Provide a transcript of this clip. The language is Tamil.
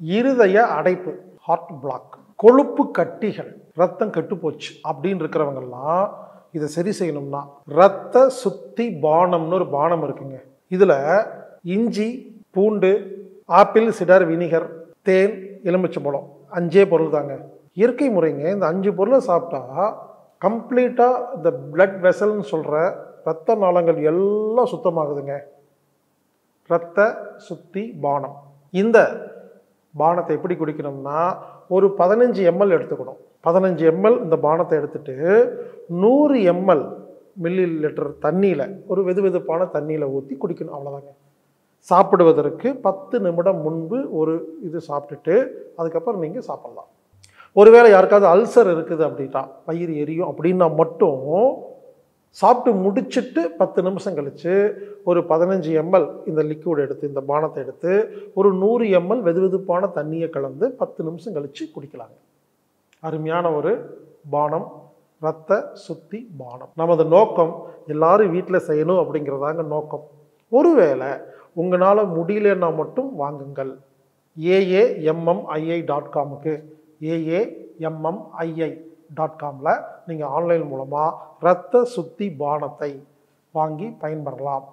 இருதய அடைப்பு, ஹார்ட் பிளாக், கொழுப்பு கட்டிகள், ரத்தம் கெட்டுப்போச்சு அப்படின்னு இருக்கிறவங்கெல்லாம் இதை சரி செய்யணும்னா ரத்த சுத்தி பானம்னு ஒரு பானம் இருக்குங்க. இதில் இஞ்சி, பூண்டு, ஆப்பிள் சிடர் வினிகர், தேன், எலுமிச்சம்பழம் 5 பொருள் தாங்க. இயற்கை முறைங்க. இந்த 5 பொருளை சாப்பிட்டா கம்ப்ளீட்டாக இந்த பிளட் வெசல்னு சொல்கிற இரத்த நாளங்கள் எல்லாம் சுத்தமாகுதுங்க. ரத்த சுத்தி பானம். இந்த பானத்தை எப்படி குடிக்கணும்னா ஒரு 15 ml எடுத்துக்கணும். 15 ml இந்த பானத்தை எடுத்துட்டு 100 ml மில்லி லிட்டர் தண்ணியில், ஒரு வெதுவெதுப்பான தண்ணியில் ஊற்றி குடிக்கணும். அவ்வளோதாங்க. சாப்பிடுவதற்கு 10 நிமிடம் முன்பு ஒரு இது சாப்பிட்டுட்டு அதுக்கப்புறம் நீங்கள் சாப்பிட்லாம். ஒருவேளை யாருக்காவது அல்சர் இருக்குது அப்படின்னா, வயிறு எரியும் அப்படின்னா மட்டும் சாப்பிட்டு முடிச்சுட்டு 10 நிமிஷம் கழித்து ஒரு 15 ml இந்த லிக்விட் எடுத்து, இந்த பானத்தை எடுத்து ஒரு 100 ml வெதுவெதுப்பான தண்ணியை கலந்து 10 நிமிஷம் கழித்து குடிக்கலாங்க. அருமையான ஒரு பானம், ரத்த சுத்தி பானம். நமது நோக்கம் எல்லாரும் வீட்டில் செய்யணும் அப்படிங்கிறதாங்க நோக்கம். ஒருவேளை உங்களால் முடியலன்னா மட்டும் வாங்குங்கள். AAMMII.comக்கு AAMMII.comல நீங்கள் ஆன்லைன் மூலமாக இரத்த சுத்தி பானத்தை வாங்கி பயன்பெறலாம்.